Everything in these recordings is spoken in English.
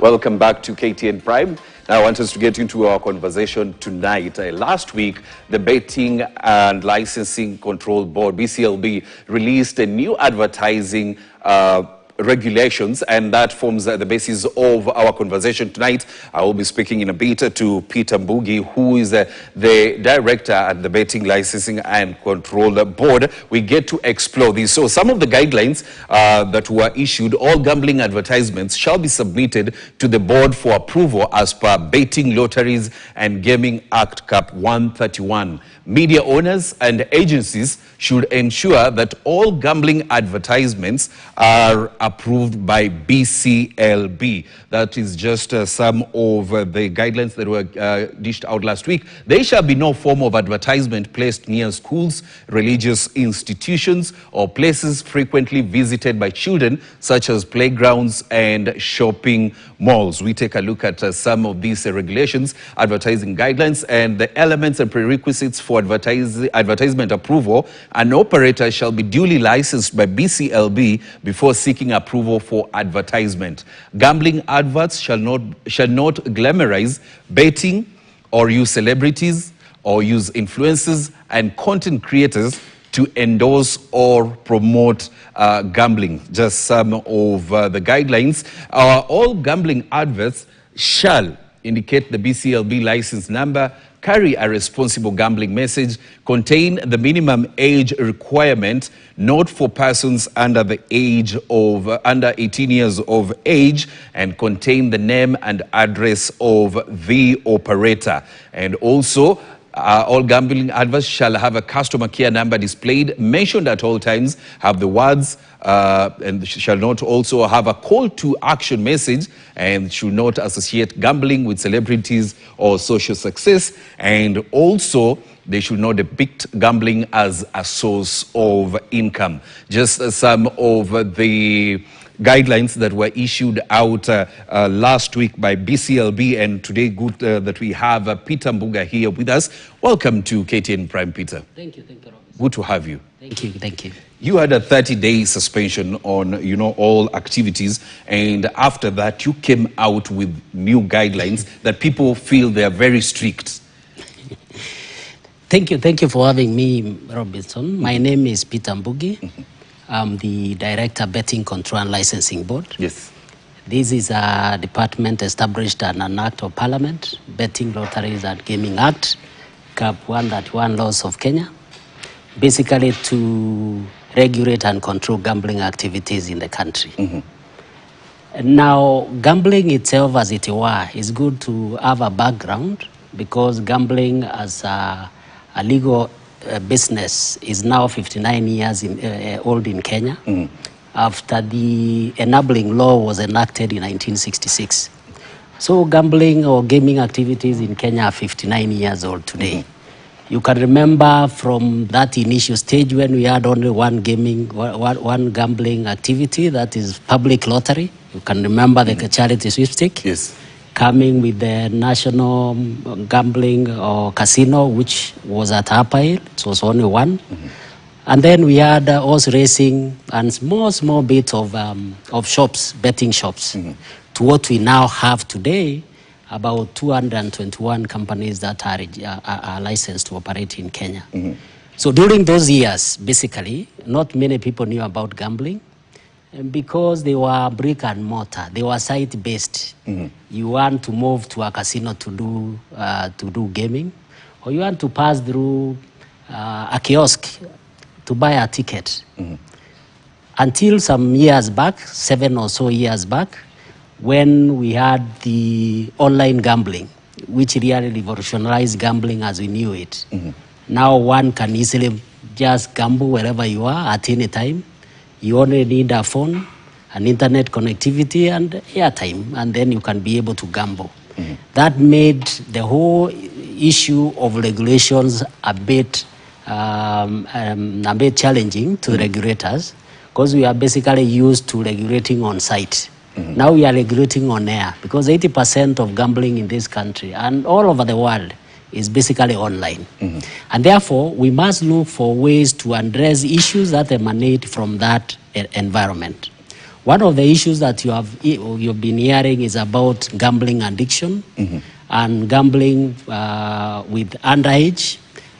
Welcome back to KTN Prime. Now, I want us to get into our conversation tonight. Last week, the Betting and Licensing Control Board, BCLB, released a new advertising regulations, and that forms the basis of our conversation tonight. I will be speaking in a bit to Peter Mbugi, who is the director at the Betting Licensing and Control Board. We get to explore this. So some of the guidelines that were issued: all gambling advertisements shall be submitted to the board for approval as per Betting, Lotteries and Gaming Act Cap 131. Media owners and agencies should ensure that all gambling advertisements are approved by BCLB. That is just some of the guidelines that were dished out last week. There shall be no form of advertisement placed near schools, religious institutions, or places frequently visited by children, such as playgrounds and shopping malls. We take a look at some of these regulations, advertising guidelines, and the elements and prerequisites for advertisement approval. An operator shall be duly licensed by BCLB before seeking approval for advertisement. Gambling adverts shall not glamorize betting or use celebrities or use influencers and content creators to endorse or promote gambling. Just some of the guidelines. All gambling adverts shall indicate the BCLB license number, carry a responsible gambling message, contain the minimum age requirement, not for persons under the age of under 18 years of age, and contain the name and address of the operator. And also, all gambling adverts shall have a customer care number displayed, mentioned at all times, have the words, and shall not also have a call to action message, and should not associate gambling with celebrities or social success. And also, they should not depict gambling as a source of income. Just some of the guidelines that were issued out last week by BCLB, and today good that we have Peter Mbuga here with us. Welcome to KTN Prime, Peter. Thank you, Robert. Good to have you. Thank you. You had a 30-day suspension on, all activities, and after that you came out with new guidelines that people feel they are very strict. Thank you for having me, Robinson. My name is Peter Mbugi. I'm the Director, Betting Control and Licensing Board. Yes. This is a department established under an Act of Parliament, Betting, Lotteries and Gaming Act, Cap 131 Laws of Kenya, basically to regulate and control gambling activities in the country. Now, gambling itself, as it were, is good to have a background, because gambling as a legal business is now 59 years old in Kenya, after the enabling law was enacted in 1966. So gambling or gaming activities in Kenya are 59 years old today. You can remember from that initial stage when we had only one gambling activity, that is public lottery. You can remember the charity sweepstake. Yes. Coming with the national gambling or casino, which was at Upper Hill. It was only one. And then we had horse racing and small bit of shops, betting shops, to what we now have today, about 221 companies that are licensed to operate in Kenya. So during those years, basically, not many people knew about gambling, because they were brick and mortar. They were site-based. You want to move to a casino to do gaming, or you want to pass through a kiosk to buy a ticket. Until some years back, 7 or so years back, when we had the online gambling, which really revolutionized gambling as we knew it. Now one can easily just gamble wherever you are at any time. You only need a phone, an internet connectivity, and airtime, and then you can be able to gamble. That made the whole issue of regulations a bit challenging to the regulators, because we are basically used to regulating on site. Now we are regulating on air, because 80% of gambling in this country and all over the world is basically online. And therefore, we must look for ways to address issues that emanate from that environment. One of the issues that you've been hearing is about gambling addiction and gambling with underage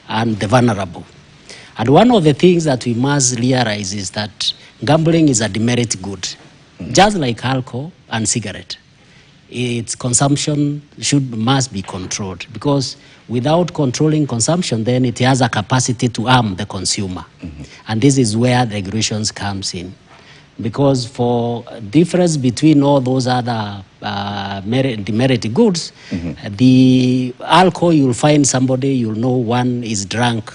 and the vulnerable. And one of the things that we must realize is that gambling is a demerit good, just like alcohol and cigarette. Its consumption must be controlled, because without controlling consumption, then it has a capacity to harm the consumer. And this is where the regulations comes in. Because for difference between all those other demerit goods, the alcohol, you'll find somebody, you'll know one is drunk,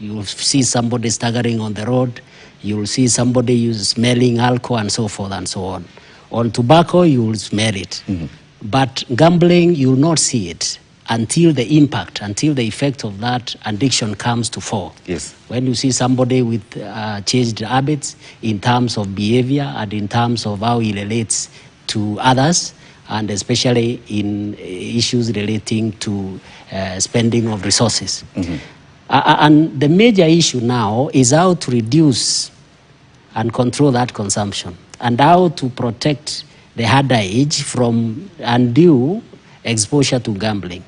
you'll see somebody staggering on the road, you'll see somebody smelling alcohol and so forth and so on. On tobacco, you'll smell it. But gambling, you'll not see it until the effect of that addiction comes to fore. Yes. When you see somebody with changed habits in terms of behavior and in terms of how he relates to others, and especially in issues relating to spending of resources. And the major issue now is how to reduce and control that consumption, and how to protect the underage from undue exposure to gambling.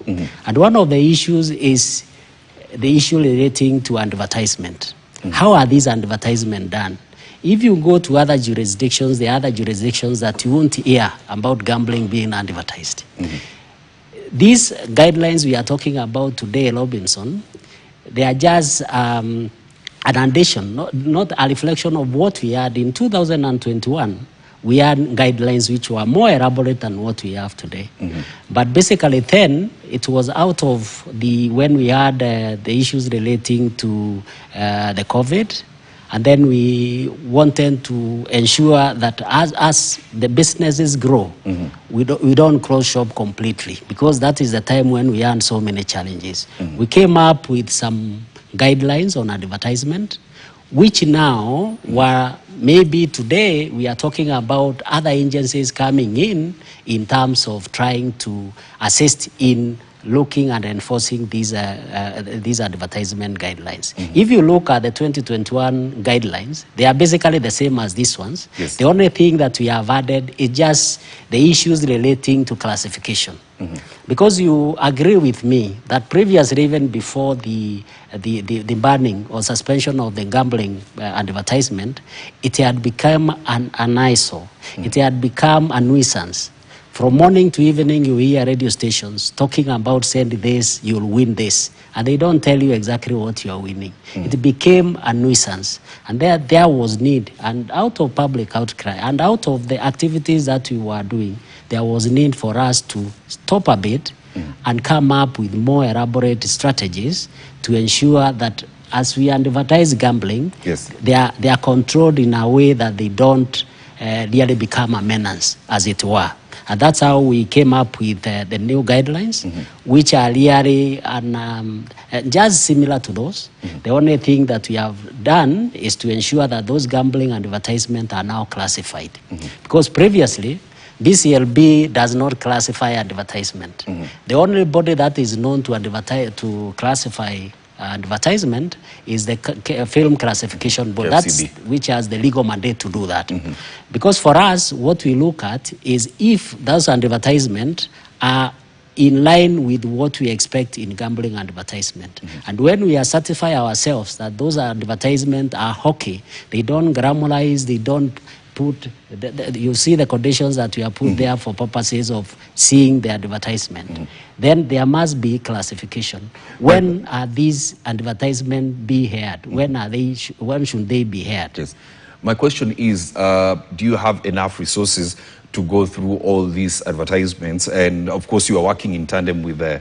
And one of the issues is the issue relating to advertisement. How are these advertisements done? If you go to other jurisdictions, there are other jurisdictions that you won't hear about gambling being advertised. These guidelines we are talking about today, Robinson, they are just an addition, not a reflection of what we had in 2021. We had guidelines which were more elaborate than what we have today. But basically then, it was out of when we had the issues relating to the COVID, and then we wanted to ensure that as the businesses grow, we don't close shop completely, because that is the time when we had so many challenges. We came up with some guidelines on advertisement, which now were maybe today we are talking about other agencies coming in terms of trying to assist in looking and enforcing these advertisement guidelines. If you look at the 2021 guidelines, they are basically the same as these ones. Yes. The only thing that we have added is just the issues relating to classification. Because you agree with me that previously, even before the banning or suspension of the gambling advertisement, it had become an eyesore. It had become a nuisance. From morning to evening, you hear radio stations talking about send this, you'll win this. And they don't tell you exactly what you are winning. It became a nuisance. And there was need. And out of public outcry, and out of the activities that we were doing, there was need for us to stop a bit and come up with more elaborate strategies to ensure that as we advertise gambling, they are controlled in a way that they don't really become a menace, as it were. And that's how we came up with the new guidelines, which are really just similar to those. The only thing that we have done is to ensure that those gambling advertisements are now classified. Because previously, BCLB does not classify advertisement. The only body that is known to classify advertisement is the Film Classification Board, which has the legal mandate to do that. Because for us, what we look at is if those advertisements are in line with what we expect in gambling advertisement. And when we are satisfy ourselves that those advertisements are okay, they don't glamorize, they don't put, you see the conditions that we are put there for purposes of seeing the advertisement. Then there must be classification. When are these advertisements be heard? When should they be heard? Yes. My question is, do you have enough resources to go through all these advertisements? And of course, you are working in tandem with the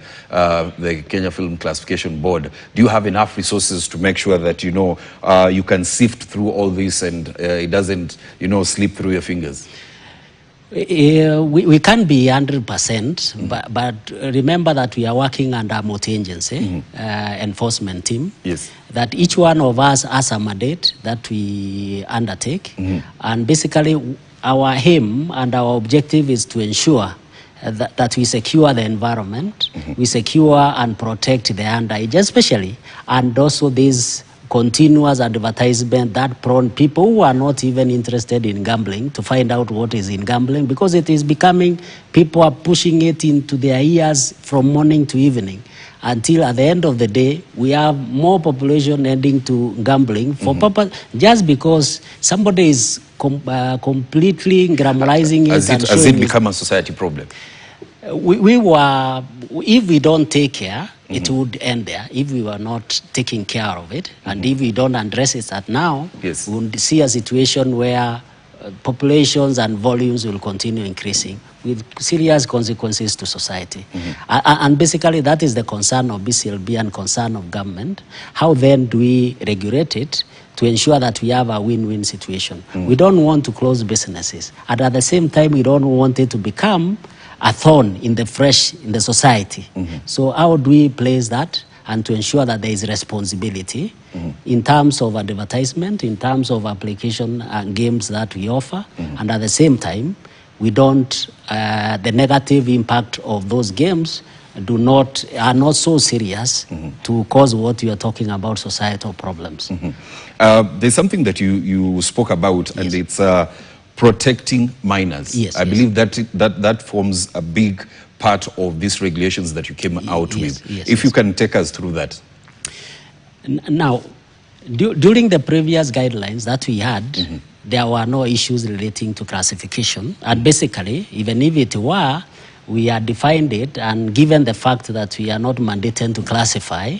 Kenya Film Classification Board. Do you have enough resources to make sure that, you can sift through all this and it doesn't, slip through your fingers? We can't be 100%, but remember that we are working under multi-agency enforcement team. Yes. That each one of us has a mandate that we undertake. And basically, our aim and our objective is to ensure that we secure the environment, we secure and protect the underage especially, and also these continuous advertisement that prompt people who are not even interested in gambling to find out what is in gambling, because it is becoming, people are pushing it into their ears from morning to evening, until at the end of the day, we have more population heading to gambling for purpose, just because somebody is completely grammarizing it. Has it become a society problem? If we don't take care, it would end there. If we were not taking care of it, and if we don't address it at now, we will see a situation where populations and volumes will continue increasing with serious consequences to society. And basically that is the concern of BCLB and concern of government. How then do we regulate it to ensure that we have a win-win situation? We don't want to close businesses, and at the same time we don't want it to become a thorn in the society. So how do we place that and to ensure that there is responsibility in terms of advertisement, in terms of application and games that we offer, and at the same time we don't, the negative impact of those games are not so serious to cause what you are talking about, societal problems. There's something that you spoke about, and it's protecting minors. I believe that forms a big part of these regulations that you came out with. If you can take us through that. Now, during the previous guidelines that we had, there were no issues relating to classification. And basically, even if it were, we had defined it, and given the fact that we are not mandated to classify,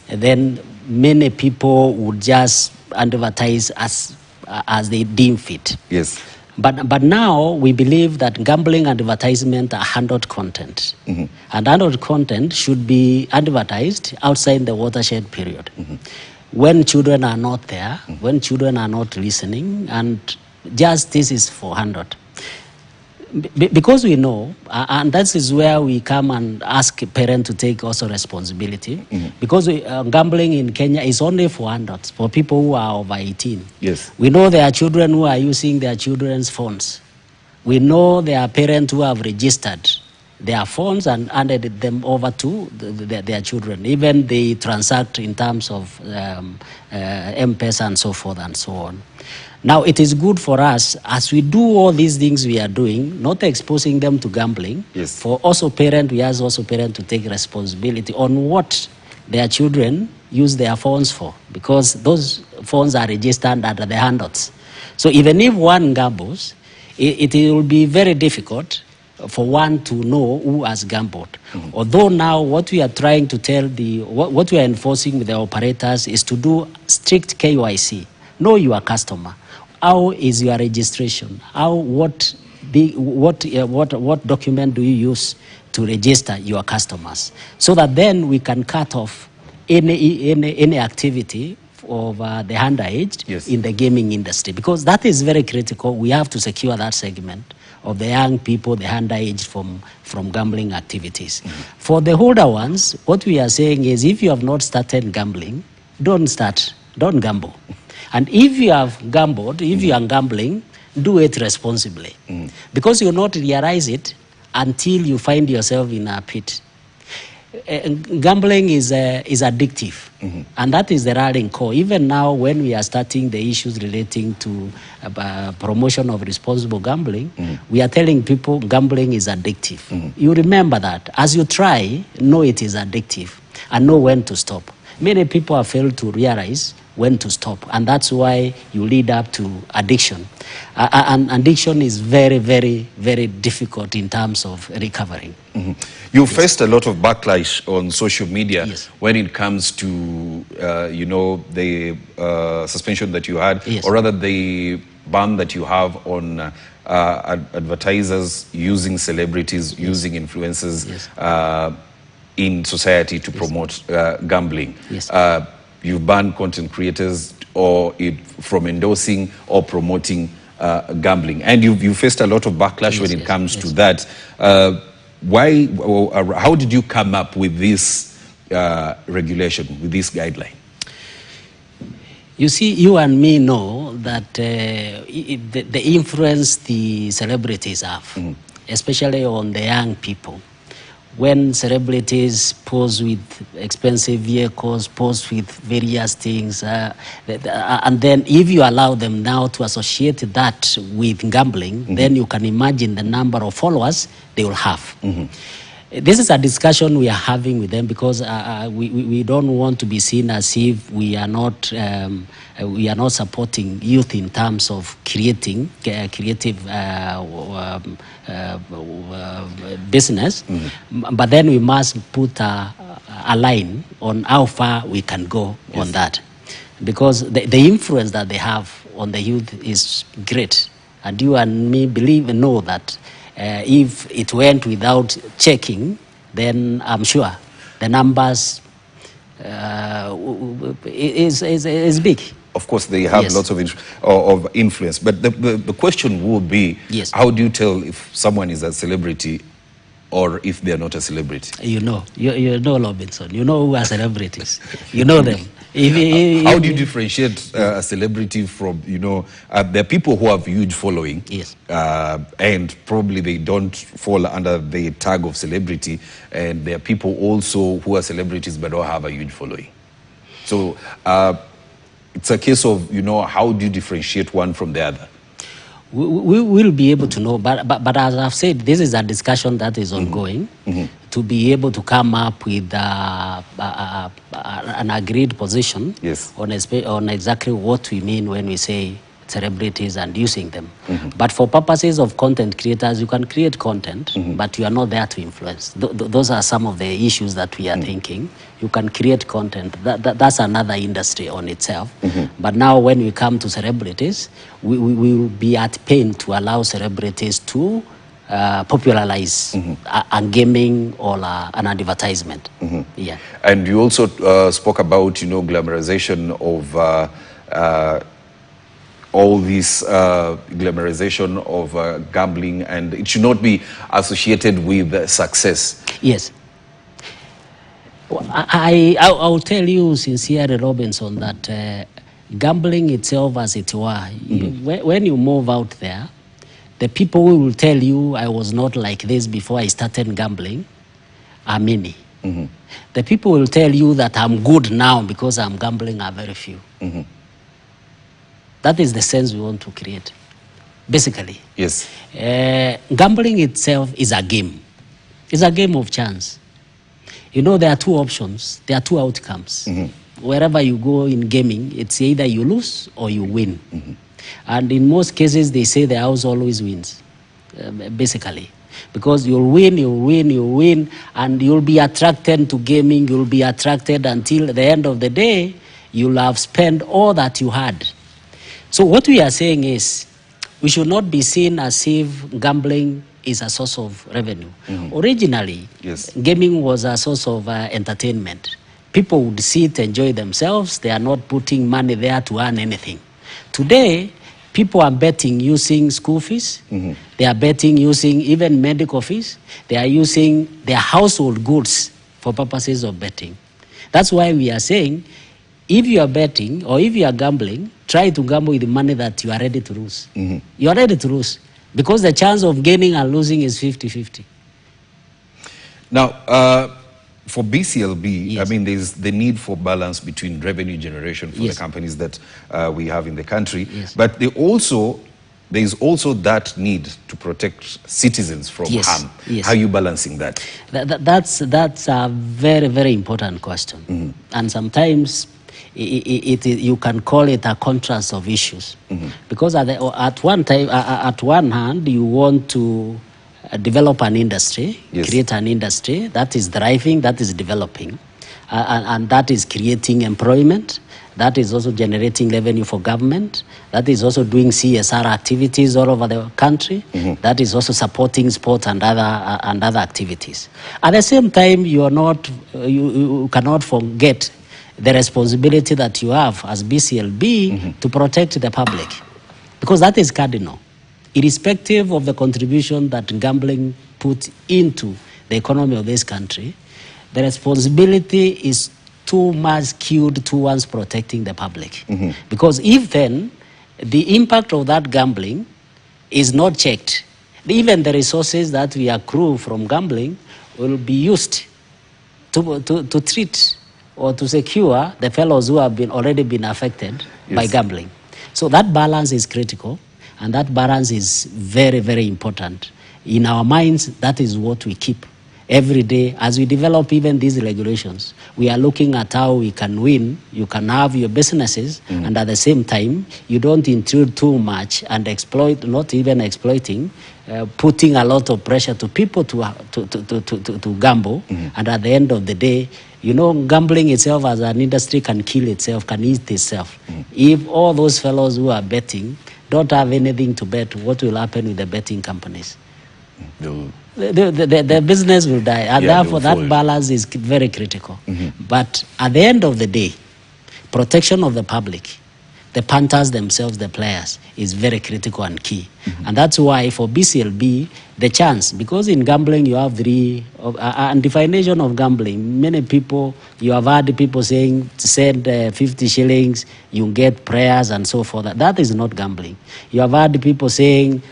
then many people would just advertise as they deem fit. But now we believe that gambling advertisement are handled content. And handled content should be advertised outside the watershed period. When children are not there, when children are not listening, and just this is for 100. Because we know, and that is where we come and ask a parent to take also responsibility, because gambling in Kenya is only for adults, for people who are over 18. We know there are children who are using their children's phones. We know there are parents who have registered their phones and handed them over to their children. Even they transact in terms of M-Pesa and so forth and so on. Now, it is good for us, as we do all these things we are doing, not exposing them to gambling. For also parents, we ask also parents to take responsibility on what their children use their phones for, because those phones are registered under the handouts. So even if one gambles, it will be very difficult for one to know who has gambled. Although now what we are trying to tell what we are enforcing with the operators is to do strict KYC. Know your customer. How is your registration? What document do you use to register your customers? So that then we can cut off any activity of the underage in the gaming industry, because that is very critical. We have to secure that segment of the young people, the underage, from gambling activities. For the older ones, what we are saying is, if you have not started gambling, don't gamble. And if you have gambled, if you are gambling, do it responsibly. Because you will not realize it until you find yourself in a pit. Gambling is addictive. And that is the rallying call. Even now, when we are starting the issues relating to promotion of responsible gambling, we are telling people gambling is addictive. You remember that. As you try, know it is addictive and know when to stop. Many people have failed to realize when to stop, and that's why you lead up to addiction. And addiction is very, very, very difficult in terms of recovering. You faced a lot of backlash on social media when it comes to, the suspension that you had, or rather the ban that you have on advertisers using celebrities, using influencers in society to promote gambling. You've banned content creators from endorsing or promoting gambling. And you faced a lot of backlash when it comes to that. How did you come up with this regulation, with this guideline? You see, you and me know that the influence the celebrities have, especially on the young people. when celebrities pose with expensive vehicles, pose with various things, and then if you allow them now to associate that with gambling, then you can imagine the number of followers they will have. This is a discussion we are having with them because we don't want to be seen as if we are not supporting youth in terms of creating creative business, but then we must put a line on how far we can go on that, because the influence that they have on the youth is great, and you and me know that. If it went without checking, then I'm sure the numbers is big. Of course, they have lots of influence. But the question would be, how do you tell if someone is a celebrity or if they are not a celebrity? You know, Robinson. You know who are celebrities. You know them. How do you differentiate a celebrity from, there are people who have huge following, and probably they don't fall under the tag of celebrity, and there are people also who are celebrities but don't have a huge following. So it's a case of, how do you differentiate one from the other? We will be able to know, but as I've said, this is a discussion that is ongoing. To be able to come up with an agreed position on exactly what we mean when we say celebrities and using them. But for purposes of content creators, you can create content, but you are not there to influence. Those are some of the issues that we are thinking. You can create content. That's another industry on itself. But now when we come to celebrities, we will be at pain to allow celebrities to popularize a gaming or an advertisement. And you also spoke about, glamorization of all this glamorization of gambling, and it should not be associated with success. Yes. I'll tell you sincerely, Robinson, that gambling itself, as it were, when you move out there, the people who will tell you I was not like this before I started gambling are many. The people will tell you that I'm good now because I'm gambling are very few. That is the sense we want to create, basically. Yes. Gambling itself is a game. It's a game of chance. There are two options. There are two outcomes. Wherever you go in gaming, it's either you lose or you win. And in most cases, they say the house always wins, basically. Because you'll win, and you'll be attracted to gaming. You'll be attracted until the end of the day, you'll have spent all that you had. So what we are saying is, we should not be seen as if gambling is a source of revenue. Originally, gaming was a source of entertainment. People would sit, enjoy themselves. They are not putting money there to earn anything. Today, people are betting using school fees. They are betting using even medical fees. They are using their household goods for purposes of betting. That's why we are saying, if you are betting or if you are gambling, try to gamble with the money that you are ready to lose. You are ready to lose because the chance of gaining and losing is 50-50. Now, for BCLB, I mean, there's the need for balance between revenue generation for the companies that we have in the country, but there is also that need to protect citizens from harm. How are you balancing that? That's a very, very important question. And sometimes you can call it a contrast of issues. Because at one hand, you want to develop an industry, create an industry that is thriving, that is developing, and that is creating employment, that is also generating revenue for government, that is also doing CSR activities all over the country, that is also supporting sport and other activities. At the same time, you cannot forget the responsibility that you have as BCLB to protect the public, because that is cardinal. Irrespective of the contribution that gambling put into the economy of this country, the responsibility is too much skewed towards protecting the public. Because if then the impact of that gambling is not checked, even the resources that we accrue from gambling will be used to treat or to secure the fellows who have already been affected by gambling. So that balance is critical, and that balance is very, very important. In our minds, that is what we keep every day. As we develop even these regulations, we are looking at how we can win. You can have your businesses, and at the same time, you don't intrude too much and exploit, not even exploiting, putting a lot of pressure to people to gamble. And at the end of the day, you know, gambling itself as an industry can kill itself, can eat itself. If all those fellows who are betting don't have anything to bet, what will happen with the betting companies? The business will die, and therefore that balance is very critical. But at the end of the day, protection of the public, the punters themselves, the players, is very critical and key. And that's why for BCLB, the chance, because in gambling you have and definition of gambling, many people, you have heard people saying, send 50 shillings, you get prayers and so forth. That is not gambling. You have heard people saying,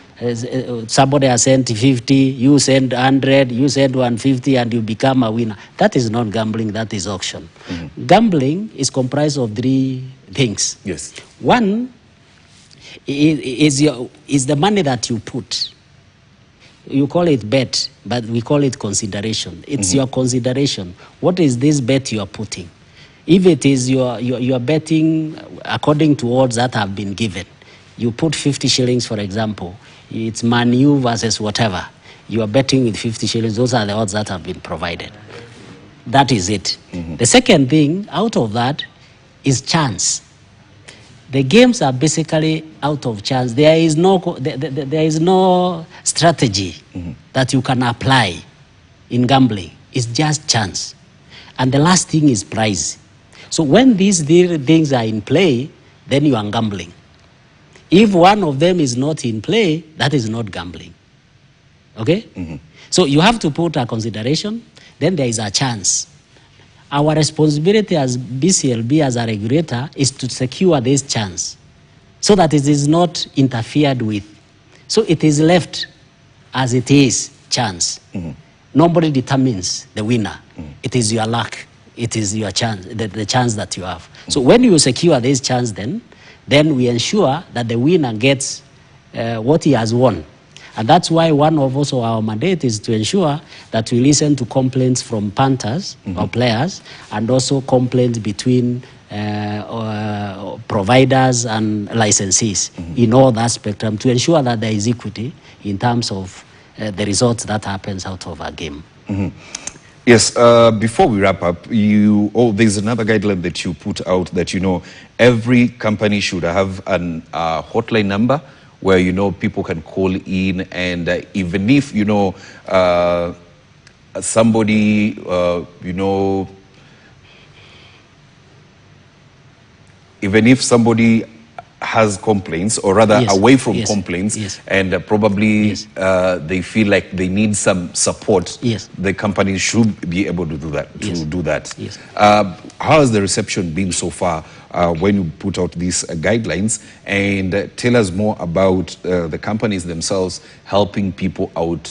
somebody has sent 50, you send 100, you send 150, and you become a winner. That is not gambling, that is auction. Gambling is comprised of three things. Yes. One is the money that you put. You call it bet, but we call it consideration. It's your consideration. What is this bet you are putting? If it is you are betting according to odds that have been given, you put 50 shillings, for example, it's Man U versus whatever. You are betting with 50 shillings. Those are the odds that have been provided. That is it. The second thing out of that is chance. The games are basically out of chance. There is no strategy that you can apply in gambling. It's just chance. And the last thing is prize. So when these things are in play, then you are gambling. If one of them is not in play, that is not gambling. Okay? So you have to put a consideration, then there is a chance. Our responsibility as BCLB, as a regulator, is to secure this chance so that it is not interfered with. So it is left as it is, chance. Nobody determines the winner. It is your luck. It is your chance, the chance that you have. So when you secure this chance, then we ensure that the winner gets what he has won. And that's why one of also our mandate is to ensure that we listen to complaints from punters or players, and also complaints between providers and licensees in all that spectrum, to ensure that there is equity in terms of the results that happens out of a game. Yes, before we wrap up, there's another guideline that you put out that, every company should have an hotline number where, people can call in, and even if, somebody, even if somebody has complaints, or rather away from complaints, and probably they feel like they need some support, the company should be able to do that. How has the reception been so far when you put out these guidelines? And tell us more about the companies themselves helping people out,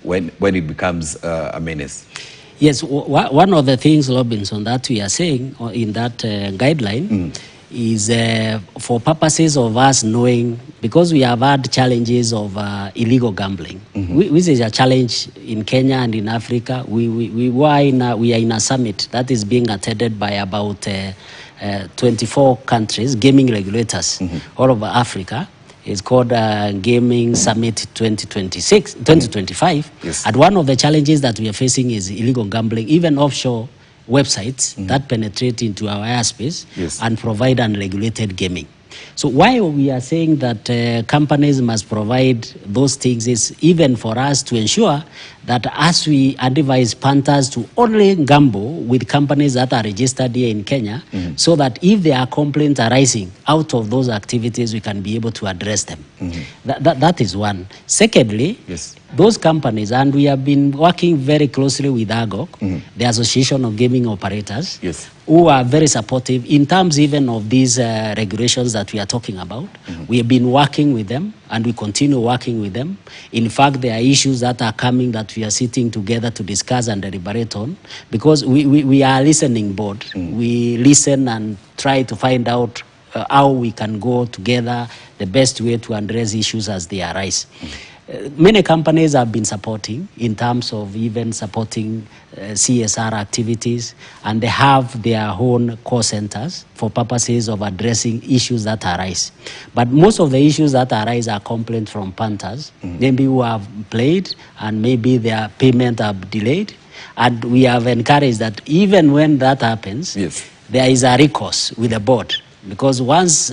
when it becomes a menace. Yes, one of the things, Robinson, that we are saying in that guideline is for purposes of us knowing, because we have had challenges of illegal gambling, which is a challenge in Kenya and in Africa. We are in a summit that is being attended by about 24 countries, gaming regulators all over Africa. It's called Gaming Summit 2025. And one of the challenges that we are facing is illegal gambling, even offshore websites that penetrate into our airspace and provide unregulated gaming. So why we are saying that companies must provide those things is even for us to ensure that as we advise punters to only gamble with companies that are registered here in Kenya, so that if there are complaints arising out of those activities, we can be able to address them. That is one. Secondly, those companies, and we have been working very closely with AGOC, the Association of Gaming Operators, yes, who are very supportive in terms even of these regulations that we are talking about. We have been working with them, and we continue working with them. In fact, there are issues that are coming that we are sitting together to discuss and deliberate on, because we are a listening board. We listen and try to find out how we can go together, the best way to address issues as they arise. Many companies have been supporting in terms of even supporting CSR activities, and they have their own call centers for purposes of addressing issues that arise. But most of the issues that arise are complaints from punters, maybe who have played and maybe their payment have delayed. And we have encouraged that even when that happens, there is a recourse with the board. Because once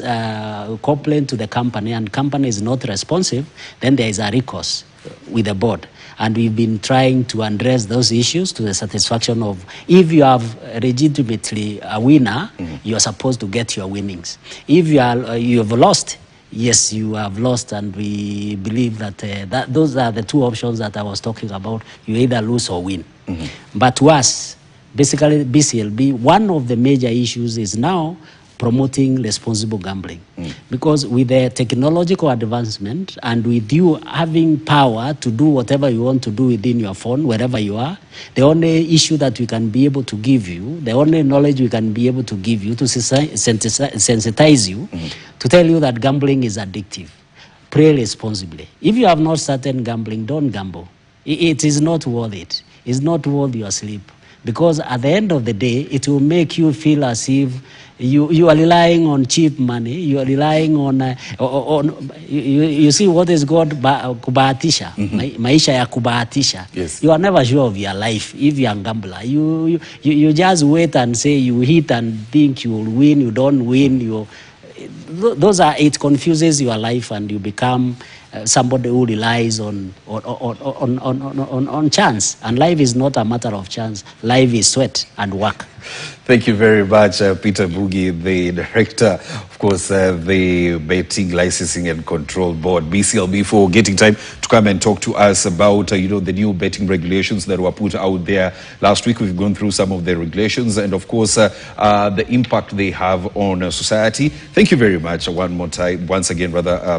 complaint to the company and company is not responsive, then there is a recourse with the board. And we've been trying to address those issues to the satisfaction of, if you have legitimately a winner, you are supposed to get your winnings. If you have lost, yes, you have lost, and we believe that, those are the two options that I was talking about. You either lose or win. But to us, basically BCLB, one of the major issues is now promoting responsible gambling. Because with the technological advancement and with you having power to do whatever you want to do within your phone, wherever you are, the only issue that we can be able to give you, the only knowledge we can be able to give you to sensitize you, to tell you that gambling is addictive. Play responsibly. If you have not started gambling, don't gamble. It is not worth it. It's not worth your sleep. Because at the end of the day, it will make you feel as if you are relying on cheap money. You are relying on you see what is called kubahatisha, maisha ya kubahatisha. Yes. You are never sure of your life if you are a gambler. You just wait and say you hit and think you will win. You don't win. It confuses your life, and you become somebody who relies on chance. And life is not a matter of chance. Life is sweat and work. Thank you very much, Peter Bugi, the director, of course, the Betting Licensing and Control Board, BCLB, for getting time to come and talk to us about, the new betting regulations that were put out there last week. We've gone through some of the regulations and, of course, the impact they have on society. Thank you very much once again,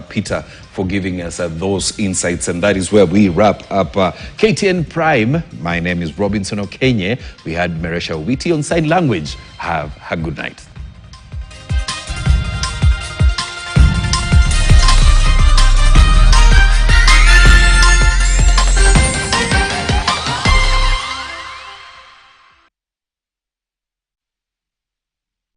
Peter, for giving us those insights. And that is where we wrap up KTN Prime. My name is Robinson Okenye. We had Meresha Witi on sign language. Have a good night.